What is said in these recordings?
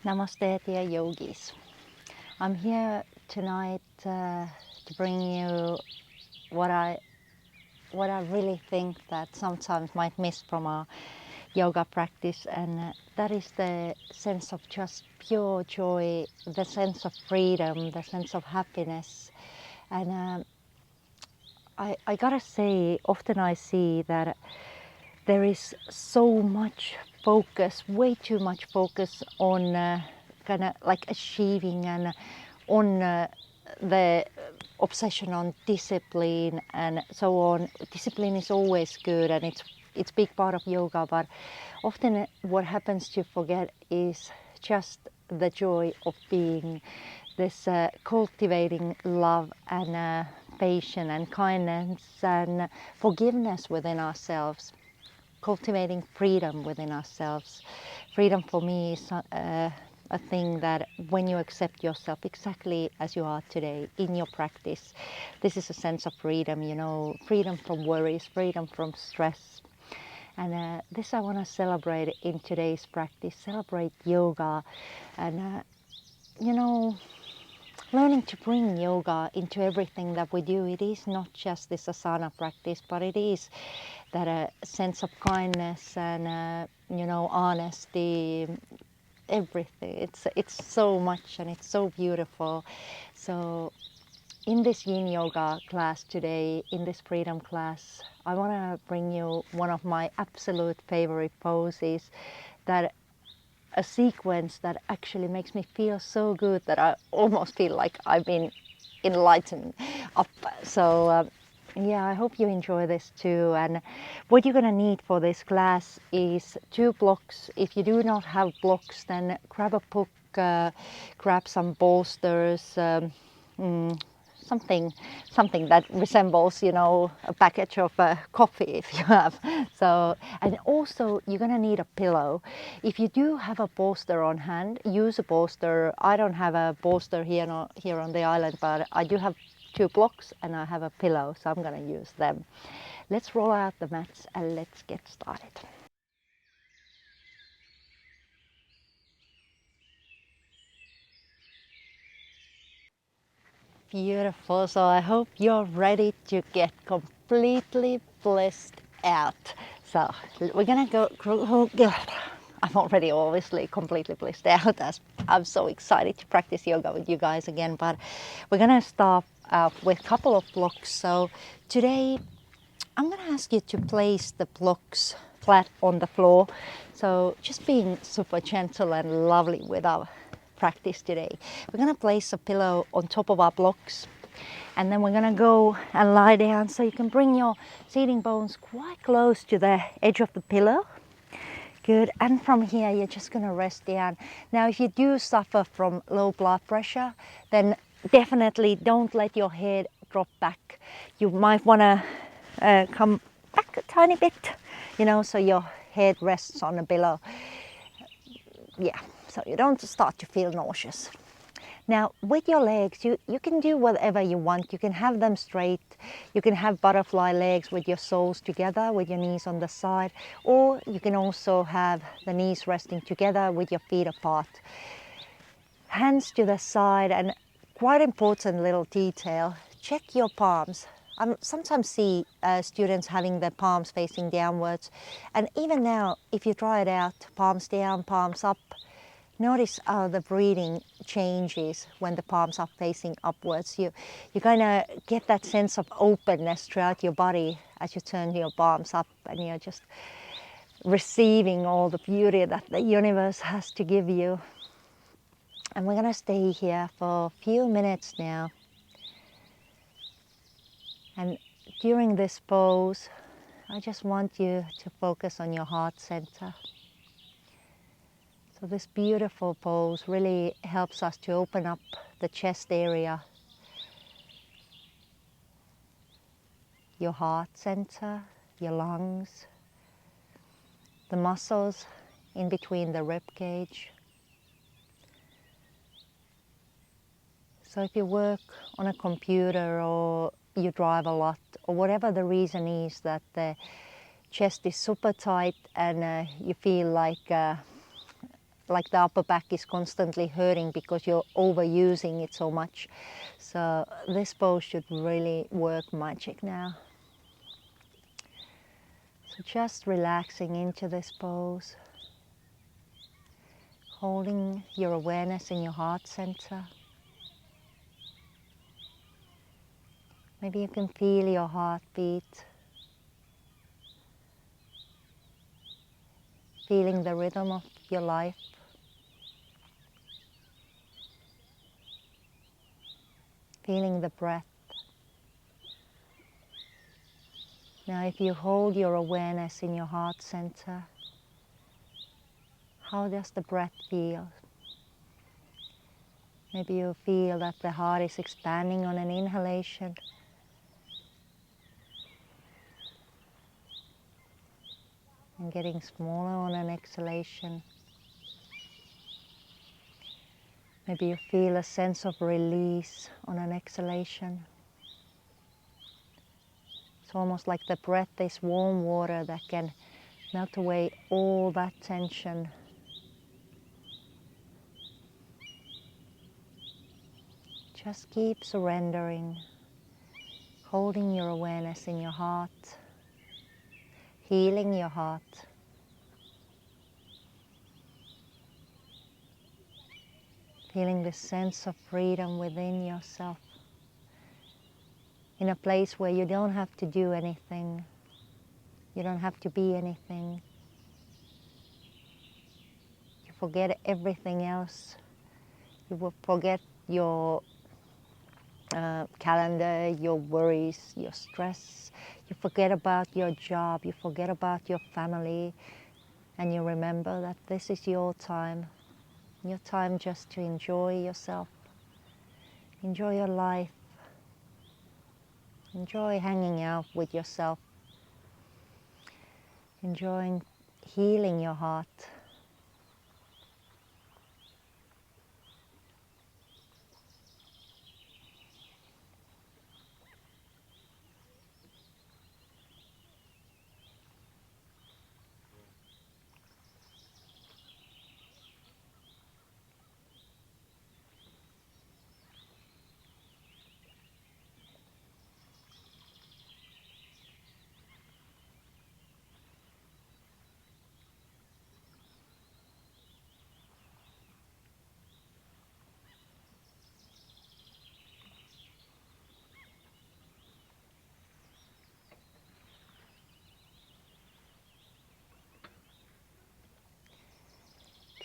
Namaste, dear yogis. I'm here tonight to bring you what I really think that sometimes might miss from our yoga practice, and that is the sense of just pure joy, the sense of freedom, the sense of happiness. And I gotta say, often I see that there is so much focus, way too much focus on kind of like achieving and on the obsession on discipline and so on. Discipline is always good, and it's big part of yoga, but often what happens to forget is just the joy of being, this cultivating love and patience and kindness and forgiveness within ourselves, cultivating freedom within ourselves. Freedom for me is a thing that when you accept yourself exactly as you are today in your practice, this is a sense of freedom, you know, freedom from worries, freedom from stress. And this I want to celebrate in today's practice, celebrate yoga and, you know, learning to bring yoga into everything that we do. It is not just this asana practice, but it is that sense of kindness and you know, honesty, everything. It's so much, and it's so beautiful. So in this Yin Yoga class today, in this freedom class, I want to bring you one of my absolute favorite poses, that a sequence that actually makes me feel so good that I almost feel like I've been enlightened up. So yeah, I hope you enjoy this too. And what you're going to need for this class is 2 blocks. If you do not have blocks, then grab a book, grab some bolsters, something that resembles, you know, a package of coffee if you have. So, and also you're gonna need a pillow. If you do have a bolster on hand, use a bolster. I don't have a bolster here on the island, but I do have 2 blocks and I have a pillow, so I'm gonna use them. Let's roll out the mats and let's get started. Beautiful. So I hope you're ready to get completely blissed out. So we're gonna go. I'm already obviously completely blissed out, as I'm so excited to practice yoga with you guys again. But we're gonna start with a couple of blocks. So today I'm gonna ask you to place the blocks flat on the floor. So just being super gentle and lovely with our practice today. We're going to place a pillow on top of our blocks, and then we're going to go and lie down, so you can bring your seating bones quite close to the edge of the pillow. Good. And from here you're just going to rest down. Now if you do suffer from low blood pressure, then definitely don't let your head drop back. You might want to come back a tiny bit, you know, so your head rests on the pillow. Yeah, so you don't start to feel nauseous. Now with your legs, you can do whatever you want. You can have them straight, you can have butterfly legs with your soles together, with your knees on the side, or you can also have the knees resting together with your feet apart. Hands to the side, and quite important little detail, check your palms. I sometimes see students having their palms facing downwards, and even now if you try it out, palms down, palms up, notice how the breathing changes when the palms are facing upwards. You kind of get that sense of openness throughout your body as you turn your palms up, and you're just receiving all the beauty that the universe has to give you. And we're going to stay here for a few minutes now. And during this pose, I just want you to focus on your heart center. So this beautiful pose really helps us to open up the chest area, your heart center, your lungs, the muscles in between the rib cage. So if you work on a computer or you drive a lot, or whatever the reason is that the chest is super tight and you feel like like the upper back is constantly hurting because you're overusing it so much. So this pose should really work magic now. So just relaxing into this pose, holding your awareness in your heart center. Maybe you can feel your heartbeat, feeling the rhythm of your life. Feeling the breath. Now if you hold your awareness in your heart center, how does the breath feel? Maybe you feel that the heart is expanding on an inhalation. And getting smaller on an exhalation. Maybe you feel a sense of release on an exhalation. It's almost like the breath is warm water that can melt away all that tension. Just keep surrendering, holding your awareness in your heart, healing your heart. Feeling this sense of freedom within yourself. In a place where you don't have to do anything. You don't have to be anything. You forget everything else. You will forget your calendar, your worries, your stress. You forget about your job. You forget about your family. And you remember that this is your time. Your time just to enjoy yourself. Enjoy your life. Enjoy hanging out with yourself. Enjoying healing your heart.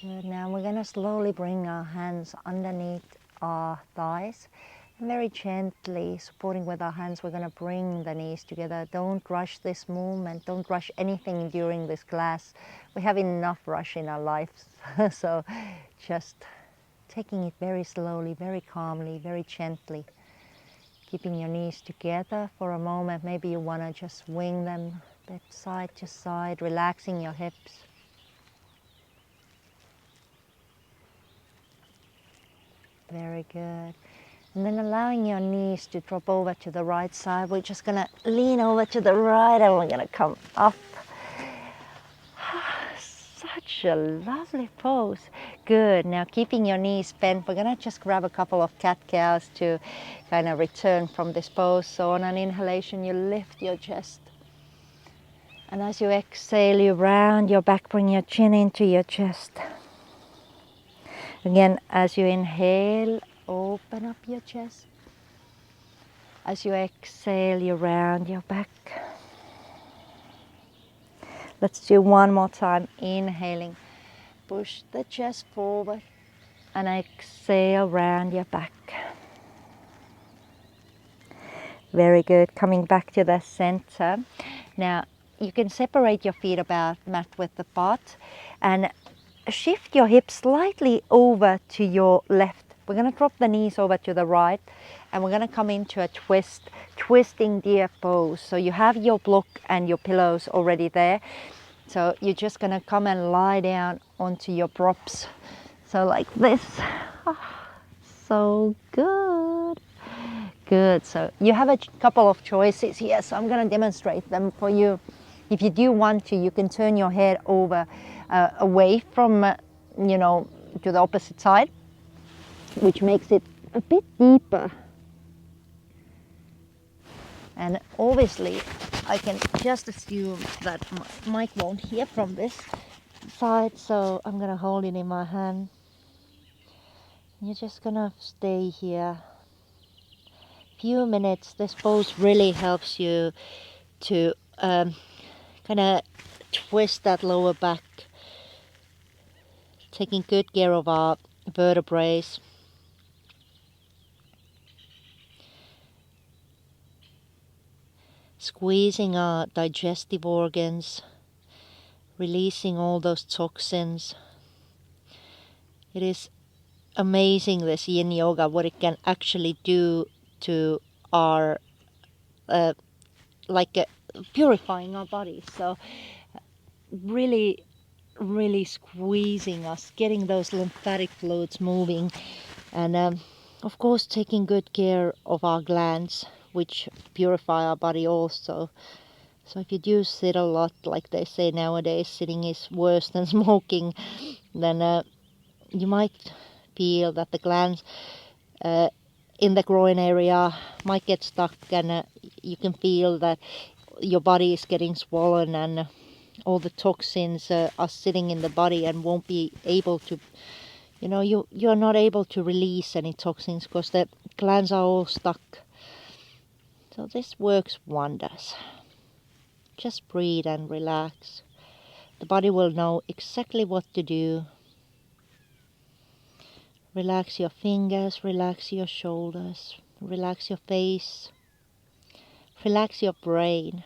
Good. Now we're going to slowly bring our hands underneath our thighs. And very gently, supporting with our hands, we're going to bring the knees together. Don't rush this movement. Don't rush anything during this class. We have enough rush in our lives. So just taking it very slowly, very calmly, very gently. Keeping your knees together for a moment. Maybe you want to just swing them a bit side to side, relaxing your hips. Very good. And then allowing your knees to drop over to the right side. We're just going to lean over to the right and we're going to come up. Such a lovely pose. Good. Now keeping your knees bent, we're going to just grab a couple of cat-cows to kind of return from this pose. So on an inhalation, you lift your chest. And as you exhale, you round your back, bring your chin into your chest. Again, as you inhale, open up your chest. As you exhale, you round your back. Let's do one more time. Inhaling, push the chest forward. And exhale, round your back. Very good. Coming back to the center. Now, you can separate your feet about mat width apart and shift your hips slightly over to your left. We're going to drop the knees over to the right and we're going to come into a twist, twisting deer pose. So you have your block and your pillows already there. So you're just going to come and lie down onto your props. So like this. Oh, so good. Good. So you have a couple of choices here. So I'm going to demonstrate them for you. If you do want to, you can turn your head over away from to the opposite side, which makes it a bit deeper. And obviously I can just assume that my mic won't hear from this side, so I'm gonna hold it in my hand. You're just gonna stay here few minutes. This pose really helps you to kind of twist that lower back, taking good care of our vertebrae. Squeezing our digestive organs, releasing all those toxins. It is amazing, this Yin Yoga, what it can actually do to our purifying our body. So really squeezing us, getting those lymphatic fluids moving, and of course taking good care of our glands, which purify our body also. So if you do sit a lot, like they say nowadays, sitting is worse than smoking, then you might feel that the glands in the groin area might get stuck, and you can feel that your body is getting swollen, and all the toxins are sitting in the body and won't be able to, you're not able to release any toxins because the glands are all stuck. So this works wonders. Just breathe and relax. The body will know exactly what to do. Relax your fingers, relax your shoulders, relax your face, relax your brain.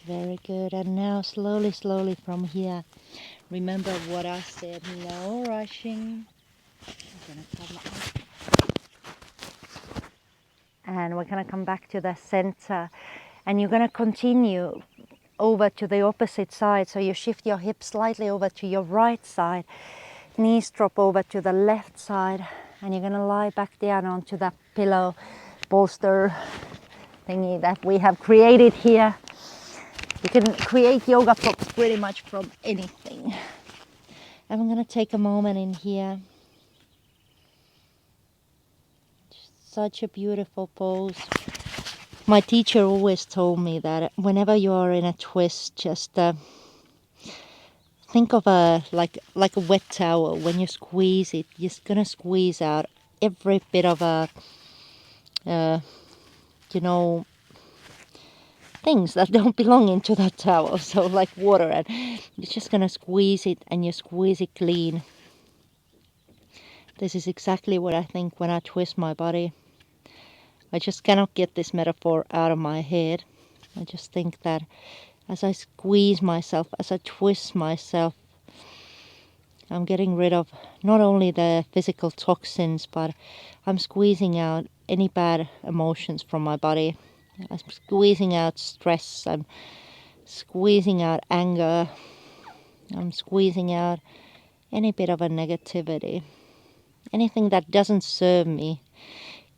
Very good. And now slowly from here, remember what I said, no rushing. And we're going to come back to the center, and you're going to continue over to the opposite side. So you shift your hips slightly over to your right side, knees drop over to the left side, and you're going to lie back down onto that pillow bolster thingy that we have created here. You can create yoga props pretty much from anything. And I'm going to take a moment in here. Such a beautiful pose. My teacher always told me that whenever you are in a twist, just think of like a wet towel. When you squeeze it, you're gonna squeeze out every bit of things that don't belong into that towel. So like water, and you're just gonna squeeze it, and you squeeze it clean. This is exactly what I think when I twist my body. I just cannot get this metaphor out of my head. I just think that as I squeeze myself, as I twist myself, I'm getting rid of not only the physical toxins, but I'm squeezing out any bad emotions from my body. I'm squeezing out stress. I'm squeezing out anger. I'm squeezing out any bit of a negativity. Anything that doesn't serve me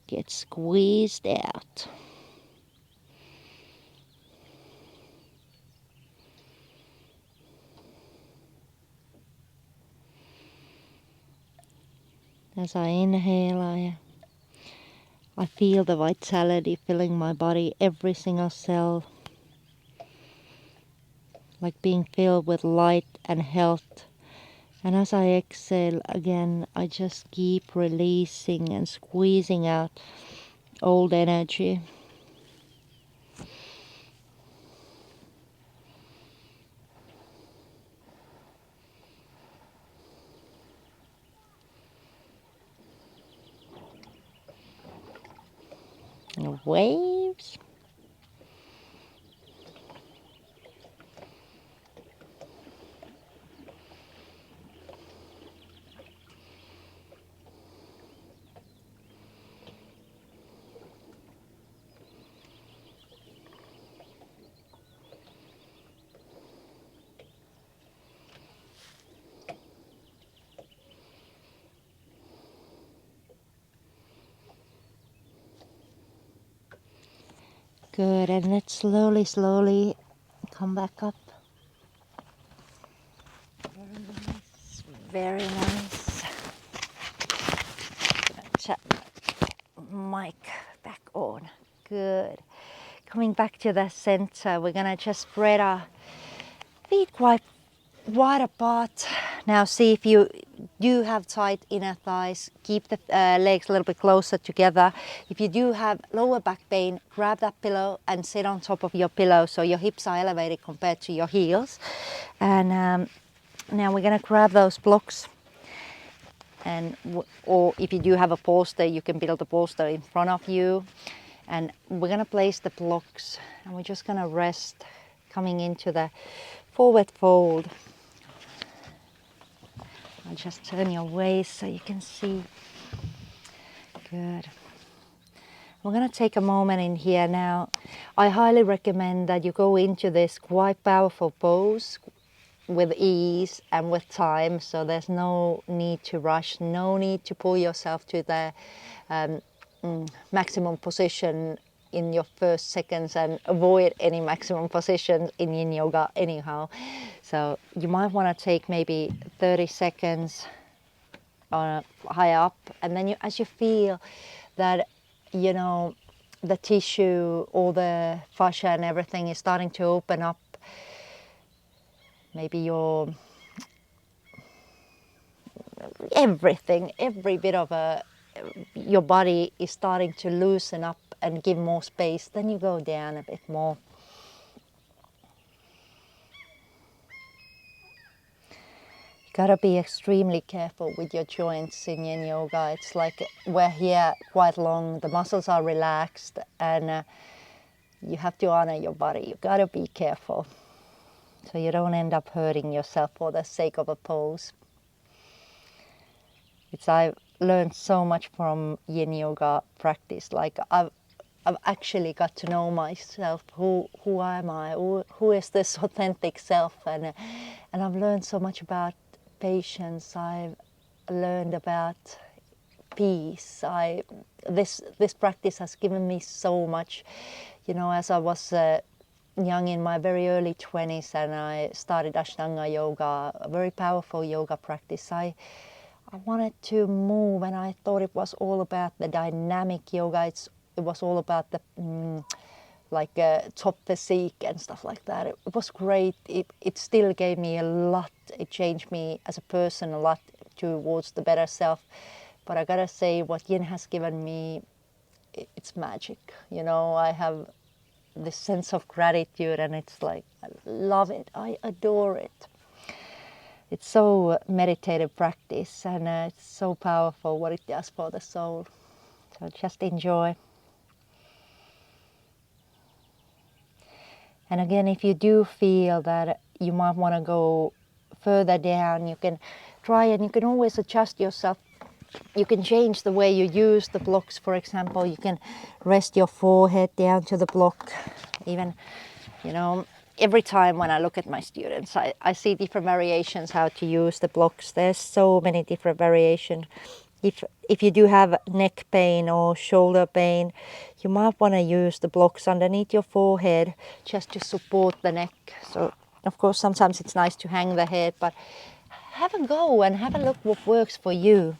gets squeezed out. As I inhale, I feel the vitality filling my body, every single cell, like being filled with light and health. And as I exhale again, I just keep releasing and squeezing out old energy. Waves. Good, and let's slowly, slowly come back up. Very nice, very nice. Chat mic back on. Good. Coming back to the center, we're gonna just spread our feet quite wide apart. Now see if you do have tight inner thighs, keep the legs a little bit closer together. If you do have lower back pain, grab that pillow and sit on top of your pillow so your hips are elevated compared to your heels. And now we're gonna grab those blocks. And or if you do have a bolster, you can build a bolster in front of you. And we're gonna place the blocks and we're just gonna rest, coming into the forward fold. I'll just turn your waist so you can see. Good. We're going to take a moment in here now. I highly recommend that you go into this quite powerful pose with ease and with time, so there's no need to rush, no need to pull yourself to the maximum position in your first seconds, and avoid any maximum positions in Yin Yoga anyhow. So you might want to take maybe 30 seconds high up, and then as you feel that, you know, the tissue, all the fascia and everything is starting to open up, maybe your everything, every bit of your body is starting to loosen up and give more space, then you go down a bit more. You gotta be extremely careful with your joints in Yin Yoga. It's like we're here quite long, the muscles are relaxed, and you have to honor your body. You gotta be careful so you don't end up hurting yourself for the sake of a pose. I've learned so much from Yin Yoga practice. Like I've actually got to know myself. Who am I? Who is this authentic self? And I've learned so much about patience. I've learned about peace. This practice has given me so much. You know, as I was young, in my very early 20s, and I started Ashtanga yoga, a very powerful yoga practice. I wanted to move, and I thought it was all about the dynamic yoga. It was all about the top physique and stuff like that. It was great. It still gave me a lot. It changed me as a person a lot towards the better self. But I gotta say, what Yin has given me, it's magic. You know, I have this sense of gratitude, and it's like, I love it. I adore it. It's so meditative practice, and it's so powerful what it does for the soul. So just enjoy. And again, if you do feel that you might want to go further down, you can try, and you can always adjust yourself. You can change the way you use the blocks. For example, you can rest your forehead down to the block. Even, you know, every time when I look at my students, I see different variations how to use the blocks. There's so many different variations. If you do have neck pain or shoulder pain, you might want to use the blocks underneath your forehead just to support the neck. So, of course, sometimes it's nice to hang the head, but have a go and have a look what works for you.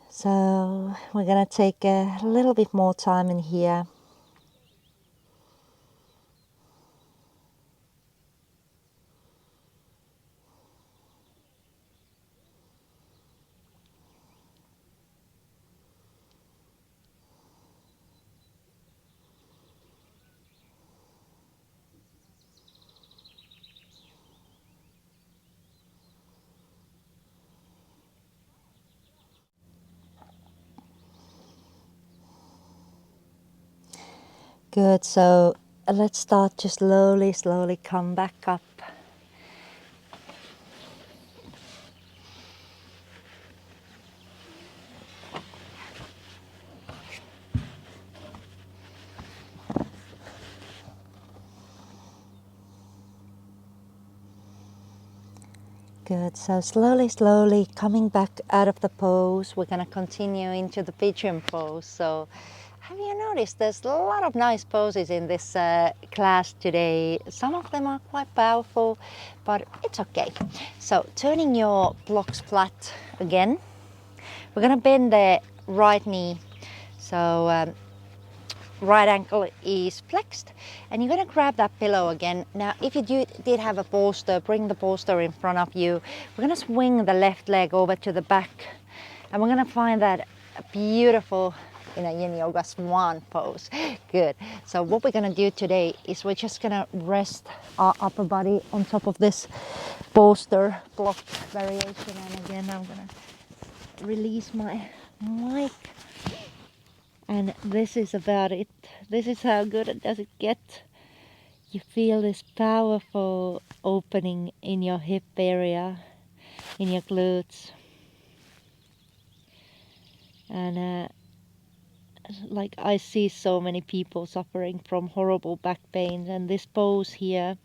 So we're going to take a little bit more time in here. Good, so let's start to slowly come back up. Good, so slowly coming back out of the pose. We're going to continue into the pigeon pose. So have you noticed there's a lot of nice poses in this class today? Some of them are quite powerful, but it's okay. So turning your blocks flat again. We're gonna bend the right knee. So right ankle is flexed, and you're gonna grab that pillow again. Now, if you did have a bolster, bring the bolster in front of you. We're gonna swing the left leg over to the back, and we're gonna find that beautiful Yin Yoga swan pose. Good. So what we're gonna do today is we're just gonna rest our upper body on top of this bolster block variation. And again, I'm gonna release my mic. And this is about it. This is how good does it get. You feel this powerful opening in your hip area, in your glutes. And like I see so many people suffering from horrible back pain, and this pose here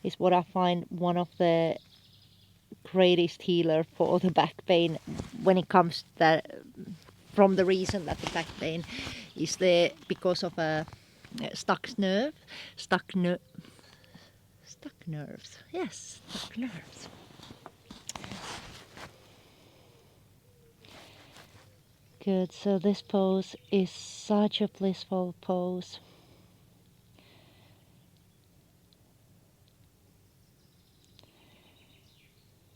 is what I find one of the greatest healer for the back pain when it comes that from the reason that the back pain is there because of a stuck nerves. Yes, stuck nerves. Good. So this pose is such a blissful pose.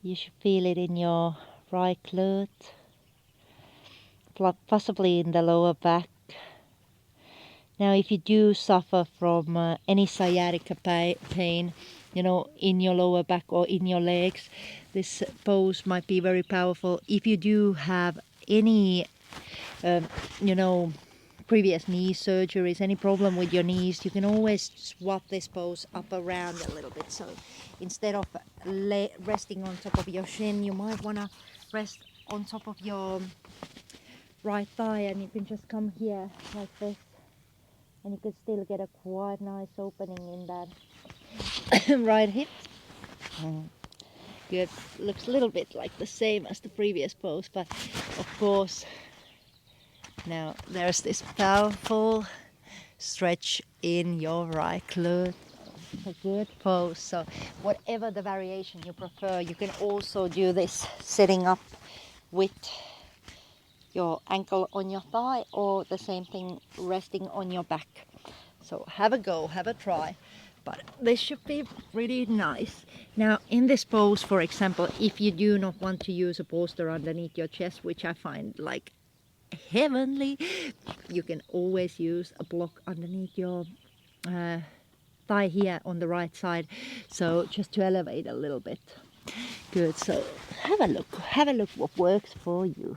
You should feel it in your right glute, possibly in the lower back. Now, if you do suffer from any sciatica pain, in your lower back or in your legs, this pose might be very powerful. If you do have any, previous knee surgeries, any problem with your knees, you can always swap this pose up around a little bit. So instead of resting on top of your shin, you might want to rest on top of your right thigh, and you can just come here like this, and you can still get a quite nice opening in that right hip. Good. Looks a little bit like the same as the previous pose, but of course now there's this powerful stretch in your right glute. A good pose. So whatever the variation you prefer, you can also do this sitting up with your ankle on your thigh, or the same thing resting on your back. So have a go, have a try, but this should be pretty nice. Now in this pose, for example, if you do not want to use a bolster underneath your chest, which I find like heavenly, you can always use a block underneath your thigh here on the right side, so just to elevate a little bit. Good. So have a look what works for you.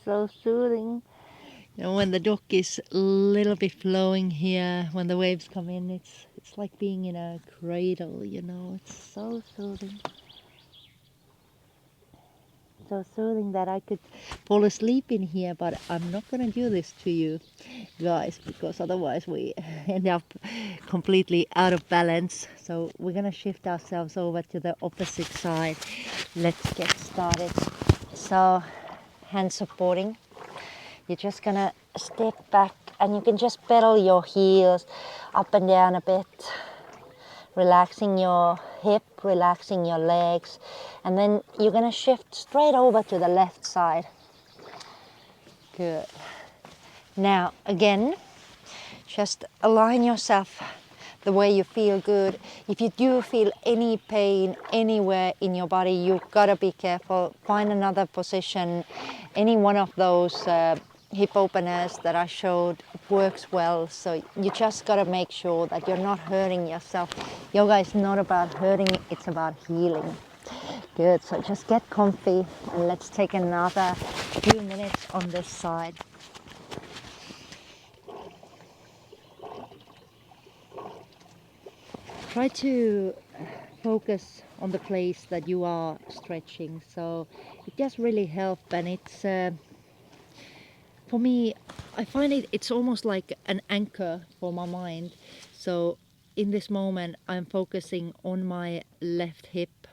So soothing. When the dog is a little bit flowing here, when the waves come in, it's like being in a cradle, it's so soothing. So soothing that I could fall asleep in here, but I'm not gonna do this to you guys, because otherwise we end up completely out of balance. So we're gonna shift ourselves over to the opposite side. Let's get started. So hand supporting. You're just gonna step back, and you can just pedal your heels up and down a bit, relaxing your hip, relaxing your legs, and then you're gonna shift straight over to the left side. Good. Now again, just align yourself the way you feel good. If you do feel any pain anywhere in your body, you've got to be careful. Find another position. Any one of those hip openers that I showed works well. So you just got to make sure that you're not hurting yourself. Yoga is not about hurting, it's about healing. Good. So just get comfy, and let's take another few minutes on this side. try to focus on the place that you are stretching. So it does really help, and it's for me, I find it's almost like an anchor for my mind. So in this moment, I'm focusing on my left hip,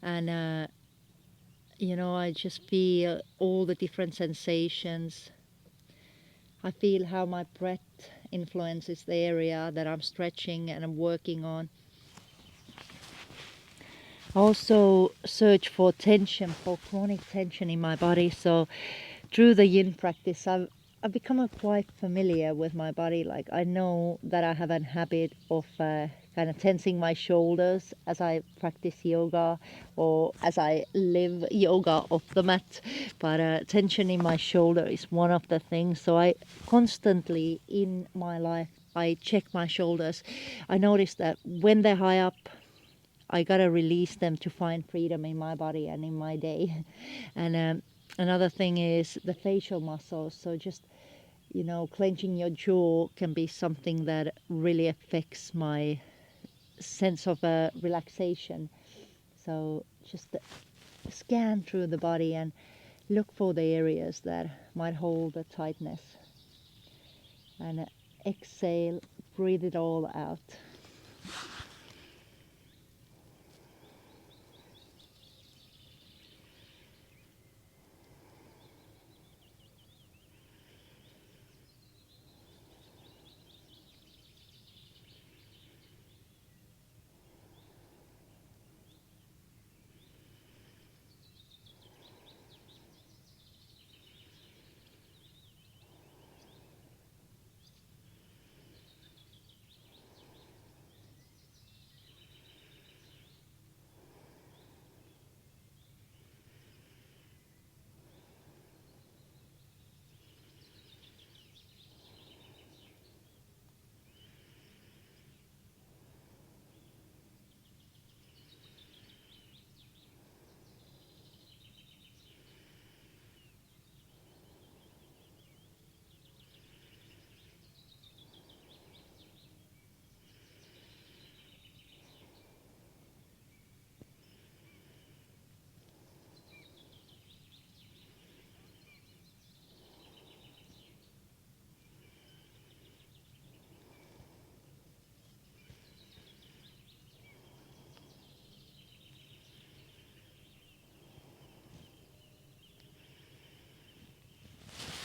and I just feel all the different sensations. I feel how my breath influences the area that I'm stretching and I'm working on. I also search for tension, for chronic tension in my body. So through the yin practice, I've become quite familiar with my body. Like I know that I have a habit of kind of tensing my shoulders as I practice yoga or as I live yoga off the mat. But tension in my shoulder is one of the things. So I constantly in my life, I check my shoulders. I notice that when they're high up, I gotta release them to find freedom in my body and in my day. And another thing is the facial muscles. So just clenching your jaw can be something that really affects my sense of relaxation. So just scan through the body and look for the areas that might hold the tightness. And exhale, breathe it all out.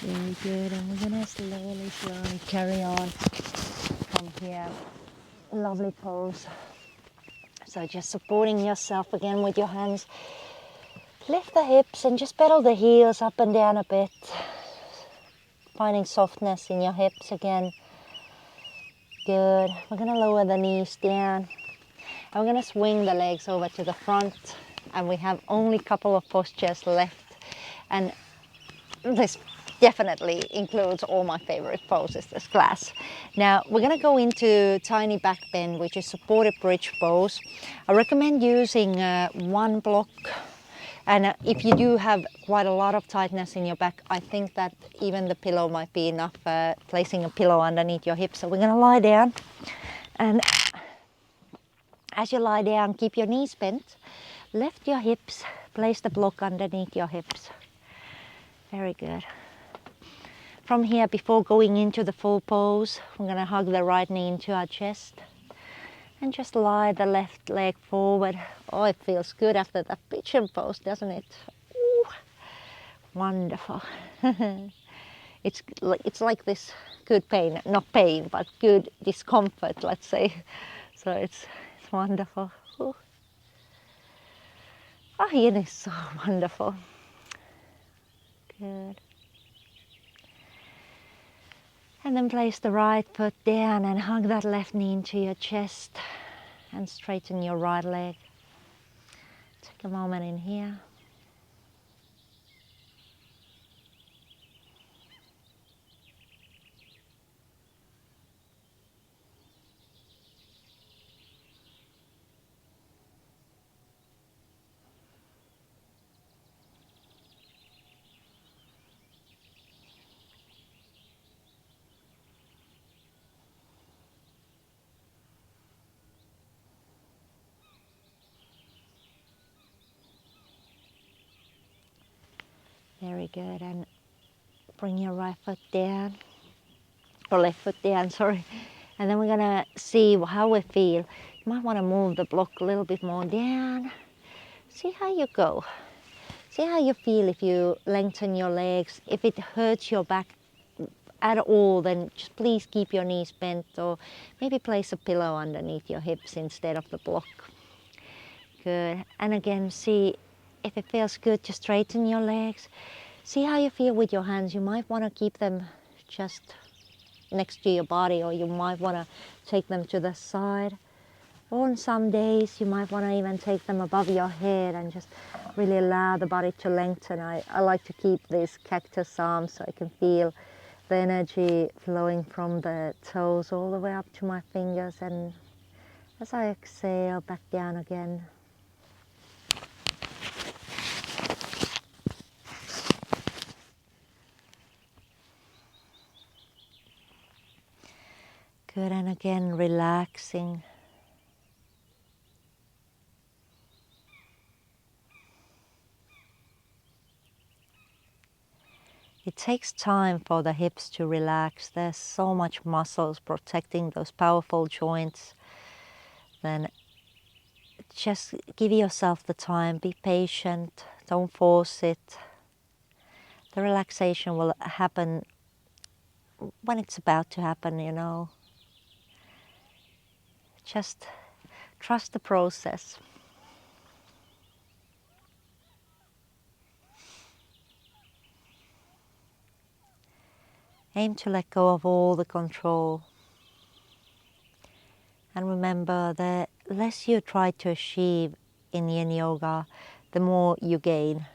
Very good, and we're gonna slowly carry on from here. Lovely pose. So just supporting yourself again with your hands. Lift the hips and just pedal the heels up and down a bit. Finding softness in your hips again. Good. We're gonna lower the knees down. And we're gonna swing the legs over to the front. And we have only a couple of postures left. And this definitely includes all my favorite poses this class. Now we're going to go into tiny back bend, which is supported bridge pose. I recommend using one block, and if you do have quite a lot of tightness in your back, I think that even the pillow might be enough, placing a pillow underneath your hips. So we're going to lie down, and as you lie down, keep your knees bent, lift your hips, place the block underneath your hips. Very good. From here, before going into the full pose, we're going to hug the right knee into our chest and just lie the left leg forward. Oh, it feels good after that pigeon pose, doesn't it? Ooh, wonderful. It's like this good pain, not pain, but good discomfort, let's say. So it's wonderful. Ooh. Oh, Yin is so wonderful. Good. And then place the right foot down and hug that left knee into your chest and straighten your right leg. Take a moment in here. Very good. And bring your right foot down, or left foot down, sorry. And then we're gonna see how we feel. You might want to move the block a little bit more down. See how you go. See how you feel if you lengthen your legs. If it hurts your back at all, then just please keep your knees bent, or maybe place a pillow underneath your hips instead of the block. Good. And again, see if it feels good to straighten your legs. See how you feel with your hands. You might want to keep them just next to your body, or you might want to take them to the side. Or on some days you might want to even take them above your head and just really allow the body to lengthen. I like to keep these cactus arms so I can feel the energy flowing from the toes all the way up to my fingers, and as I exhale, back down again. Good, and again relaxing. It takes time for the hips to relax. There's so much muscles protecting those powerful joints. Then just give yourself the time, be patient, don't force it. The relaxation will happen when it's about to happen, you know. Just trust the process. Aim to let go of all the control. And remember, the less you try to achieve in Yin Yoga, the more you gain.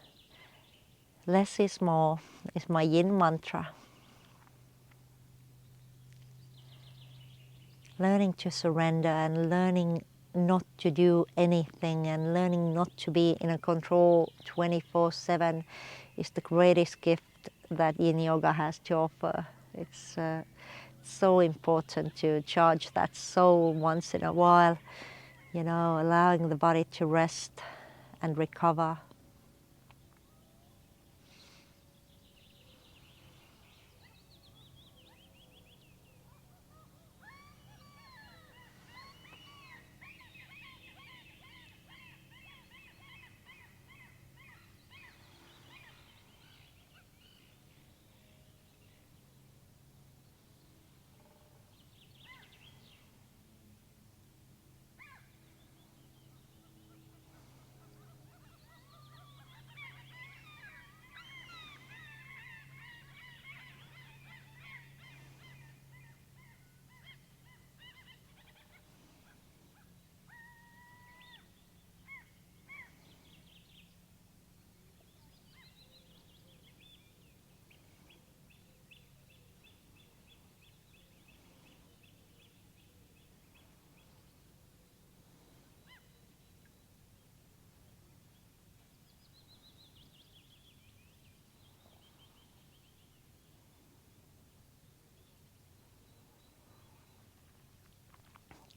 Less is more is my Yin mantra. Learning to surrender and learning not to do anything and learning not to be in a control 24/7 is the greatest gift that Yin Yoga has to offer. It's so important to charge that soul once in a while, you know, allowing the body to rest and recover.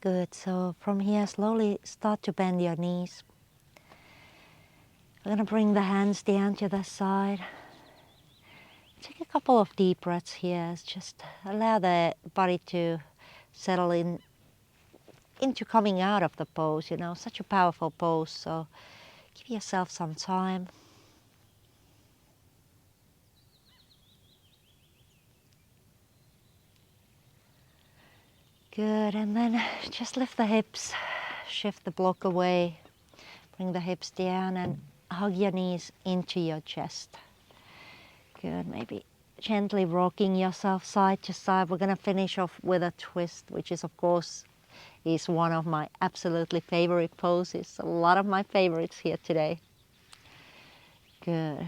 Good, so from here slowly start to bend your knees. We're going to bring the hands down to the side. Take a couple of deep breaths here. Just allow the body to settle into coming out of the pose, you know, such a powerful pose. So give yourself some time. Good, and then just lift the hips, shift the block away, bring the hips down and hug your knees into your chest. Good, maybe gently rocking yourself side to side. We're going to finish off with a twist, which is of course is one of my absolutely favorite poses. A lot of my favorites here today. Good.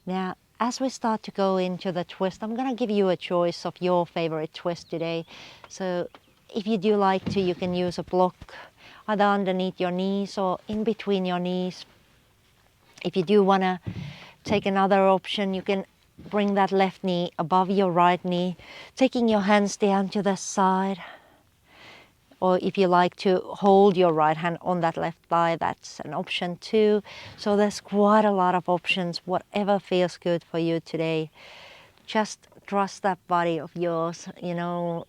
Now, as we start to go into the twist, I'm going to give you a choice of your favorite twist today. So if you do like to, you can use a block either underneath your knees or in between your knees. If you do want to take another option, you can bring that left knee above your right knee, taking your hands down to the side. or if you like to hold your right hand on that left thigh, that's an option too. So there's quite a lot of options, whatever feels good for you today. Just trust that body of yours. You know,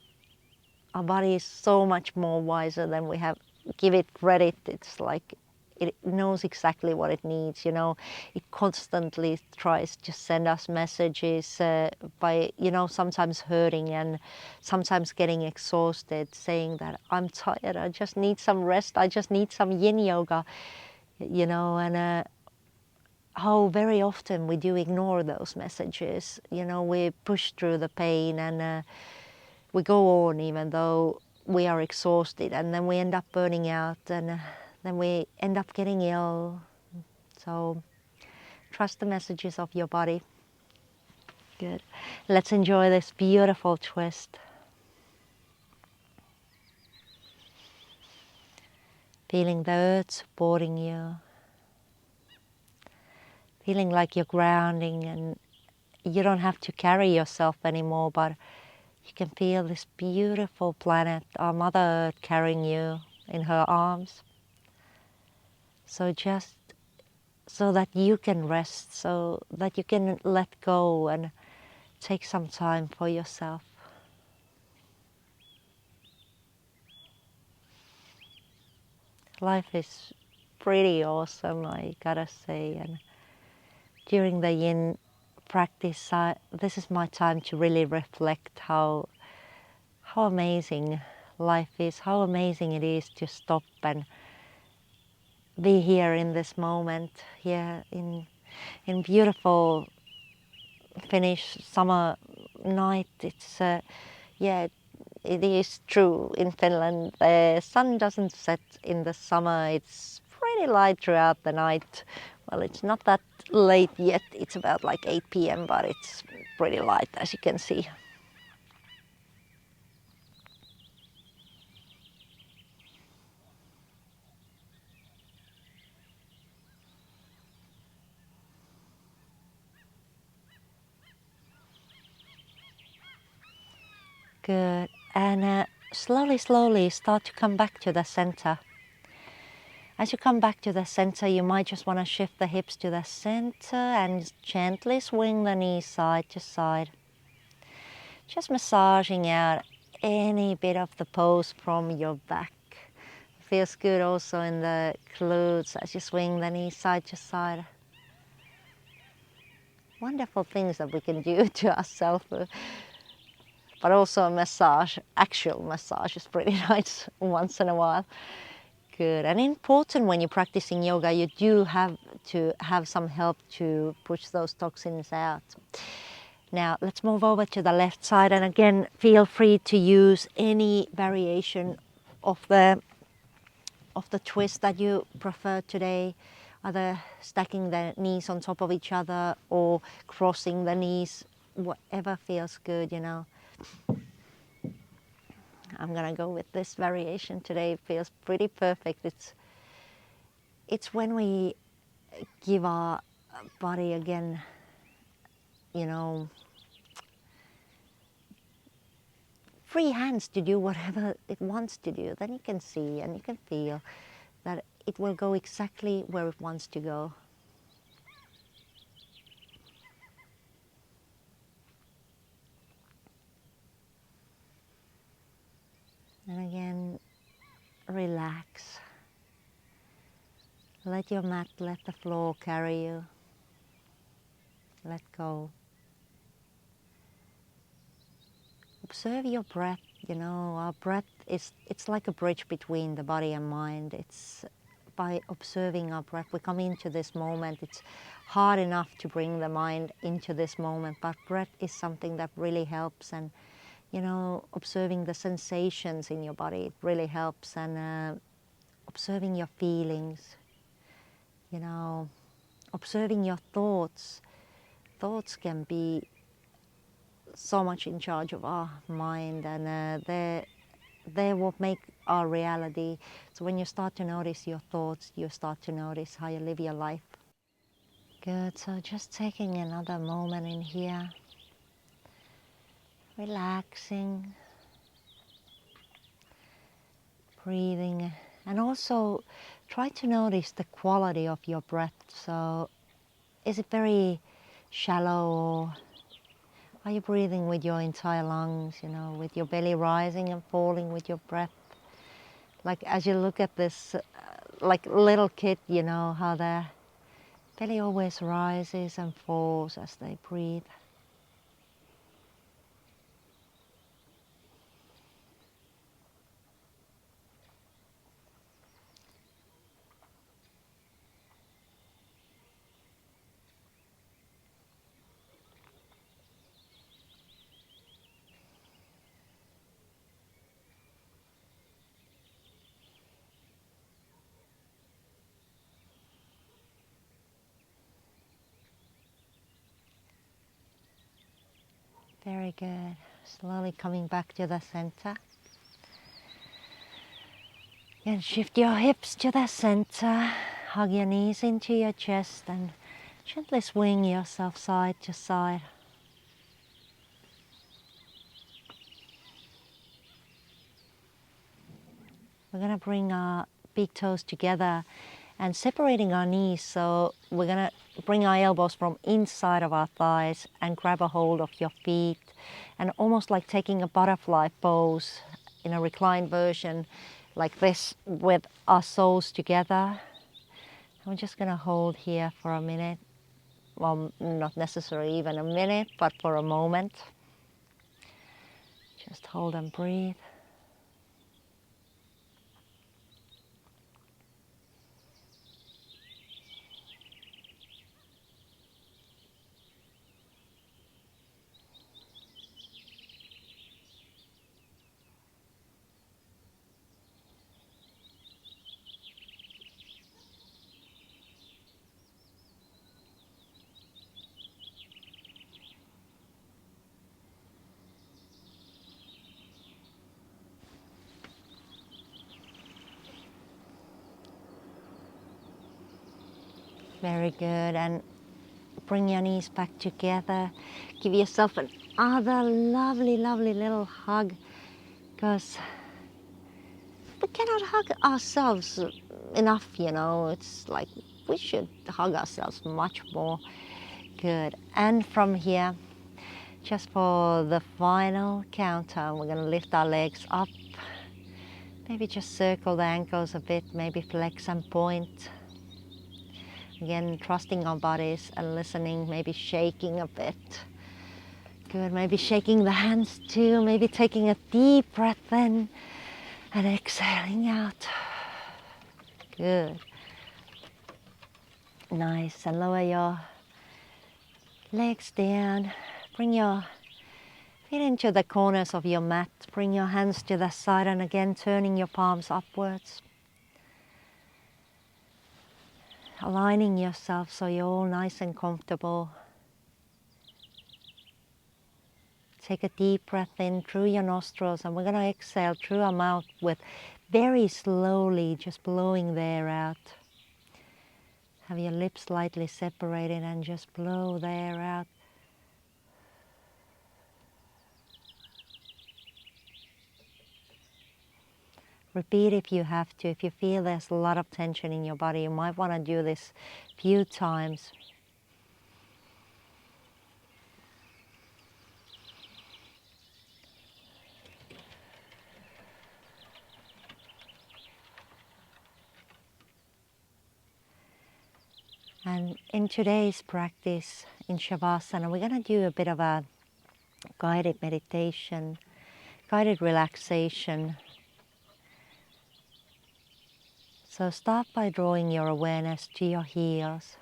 our body is so much more wiser than we have give it credit. It's like it knows exactly what it needs. You know, it constantly tries to send us messages by, you know, sometimes hurting and sometimes getting exhausted, saying that I'm tired, I just need some rest, I just need some Yin Yoga, you know. And how very often we do ignore those messages. You know, we push through the pain and we go on even though we are exhausted, and then we end up burning out, and then we end up getting ill. So trust the messages of your body. Good. Let's enjoy this beautiful twist. Feeling the earth supporting you. Feeling like you're grounding, and you don't have to carry yourself anymore, but you can feel this beautiful planet, our Mother Earth, carrying you in her arms. So just so that you can rest, so that you can let go and take some time for yourself. Life is pretty awesome, I gotta say. And during the Yin practice, this is my time to really reflect how amazing life is, how amazing it is to stop and be here in this moment, here in beautiful Finnish summer night. It's yeah, it is true. In Finland, the sun doesn't set in the summer. It's pretty light throughout the night. Well, it's not that late yet. It's about like 8 p.m., but it's pretty light, as you can see. Good. And slowly, slowly start to come back to the center. As you come back to the center, you might just want to shift the hips to the center and gently swing the knees side to side. Just massaging out any bit of the pose from your back. Feels good also in the glutes as you swing the knees side to side. Wonderful things that we can do to ourselves. But also a massage, actual massage is pretty nice once in a while. Good. And important when you're practicing yoga, you do have to have some help to push those toxins out. Now let's move over to the left side, and again feel free to use any variation of the twist that you prefer today, either stacking the knees on top of each other or crossing the knees, whatever feels good, you know. I'm gonna go with this variation today. It feels pretty perfect. It's when we give our body again, you know, free hands to do whatever it wants to do. Then you can see and you can feel that it will go exactly where it wants to go. And again, relax. Let your mat, let the floor carry you. Let go. Observe your breath. You know, our breath it's like a bridge between the body and mind. It's by observing our breath, we come into this moment. It's hard enough to bring the mind into this moment, but breath is something that really helps. And, you know, observing the sensations in your body, it really helps. And observing your feelings, you know, observing your thoughts. Thoughts can be so much in charge of our mind, and they're what make our reality. So when you start to notice your thoughts, you start to notice how you live your life. Good. So just taking another moment in here, relaxing, breathing. And also try to notice the quality of your breath. So is it very shallow, or are you breathing with your entire lungs, with your belly rising and falling with your breath? Like as you look at this, like little kid, how their belly always rises and falls as they breathe. Very good. Slowly coming back to the center. And shift your hips to the center. Hug your knees into your chest and gently swing yourself side to side. We're going to bring our big toes together and separating our knees. So we're going to bring our elbows from inside of our thighs and grab a hold of your feet, and almost like taking a butterfly pose in a reclined version like this with our soles together. And we're just going to hold here for a minute. Well, not necessarily even a minute, but for a moment. Just hold and breathe. Very good. And bring your knees back together. Give yourself another lovely, lovely little hug, because we cannot hug ourselves enough, It's like we should hug ourselves much more. Good. And from here, just for the final countdown, we're going to lift our legs up. Maybe just circle the ankles a bit, maybe flex and point. Again, trusting our bodies and listening, maybe shaking a bit. Good, maybe shaking the hands too, maybe taking a deep breath in and exhaling out. Good. Nice, and lower your legs down. Bring your feet into the corners of your mat. Bring your hands to the side, and again turning your palms upwards. Aligning yourself so you're all nice and comfortable. Take a deep breath in through your nostrils, and we're going to exhale through our mouth with very slowly just blowing the air out. Have your lips slightly separated and just blow the air out. Repeat if you have to. If you feel there's a lot of tension in your body, you might want to do this a few times. And in today's practice in Shavasana, we're going to do a bit of a guided meditation, guided relaxation. So start by drawing your awareness to your heels.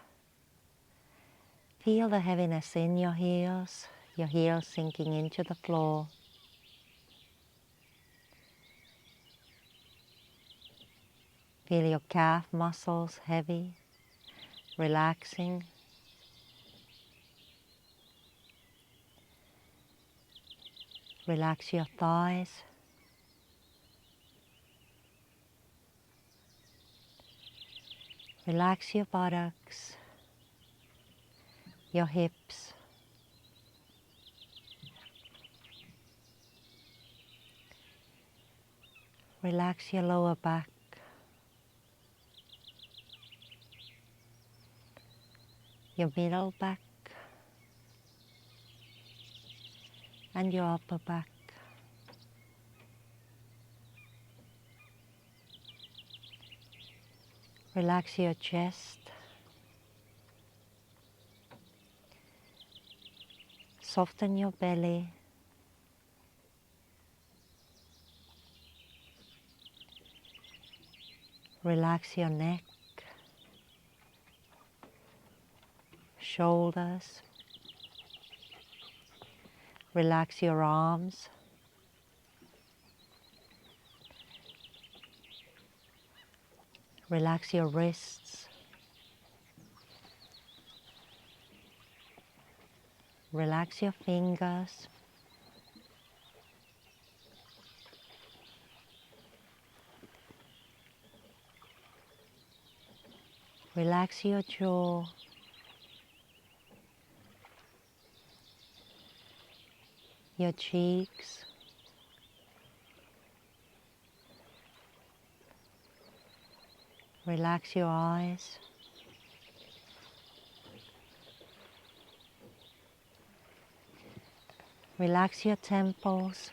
Feel the heaviness in your heels sinking into the floor. Feel your calf muscles heavy, relaxing. Relax your thighs. Relax your buttocks, your hips. Relax your lower back. Your middle back. And your upper back. Relax your chest. Soften your belly. Relax your neck, shoulders. Relax your arms. Relax your wrists. Relax your fingers. Relax your jaw. Your cheeks. Relax your eyes. Relax your temples.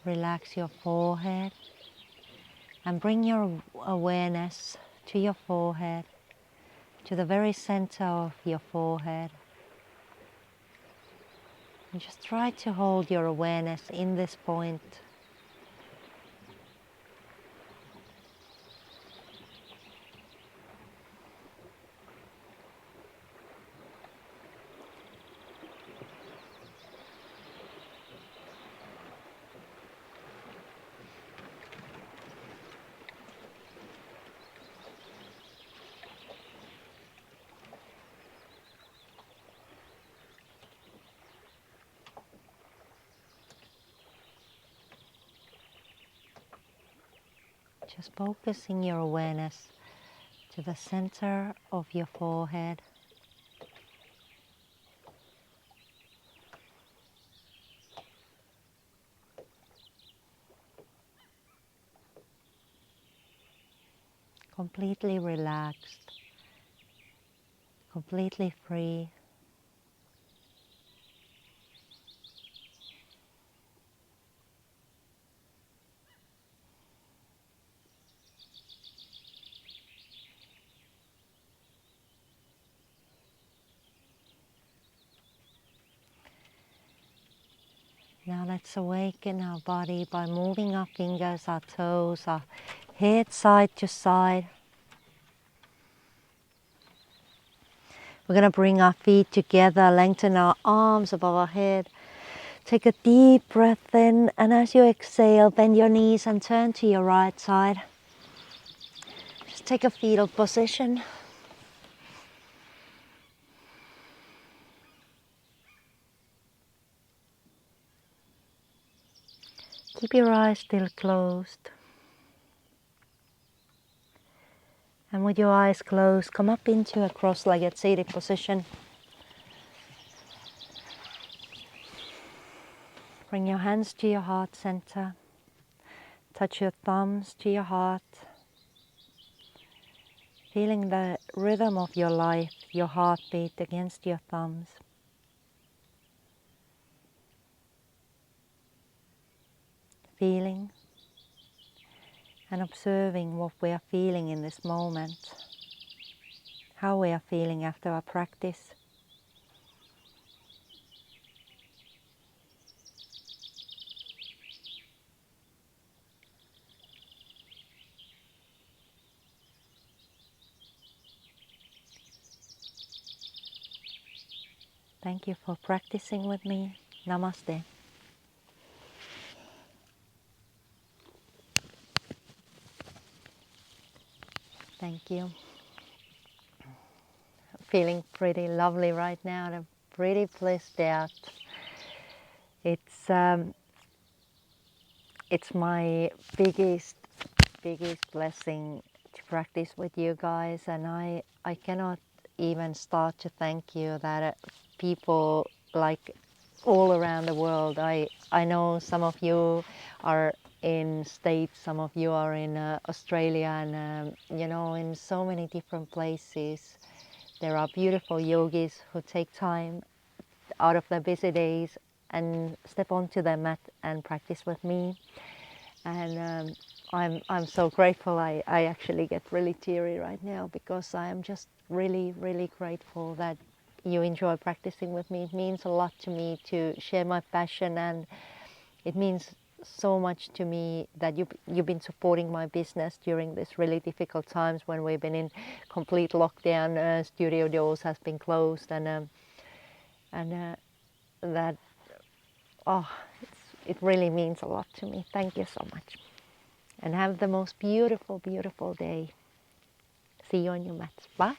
Relax your forehead. And bring your awareness to your forehead, to the very center of your forehead. And just try to hold your awareness in this point. Just focusing your awareness to the center of your forehead. Completely relaxed, completely free. Now let's awaken our body by moving our fingers, our toes, our head side to side. We're going to bring our feet together, lengthen our arms above our head. Take a deep breath in, and as you exhale, bend your knees and turn to your right side. Just take a fetal position. Keep your eyes still closed. And with your eyes closed, come up into a cross-legged seated position. Bring your hands to your heart center. Touch your thumbs to your heart. Feeling the rhythm of your life, your heartbeat against your thumbs. Feeling and observing what we are feeling in this moment. How we are feeling after our practice. Thank you for practicing with me. Namaste. Thank you. Feeling pretty lovely right now. I'm pretty blissed out. It's my biggest blessing to practice with you guys, and I cannot even start to thank you that people like all around the world. I know some of you are in States, some of you are in Australia, and you know, in so many different places. There are beautiful yogis who take time out of their busy days and step onto their mat and practice with me. And I'm so grateful. I actually get really teary right now because I am just really, really grateful that you enjoy practicing with me. It means a lot to me to share my passion, and it means so much to me that you've been supporting my business during this really difficult times when we've been in complete lockdown. Studio doors has been closed, and that oh, it really means a lot to me. Thank you so much, and have the most beautiful, beautiful day. See you on your mats. Bye.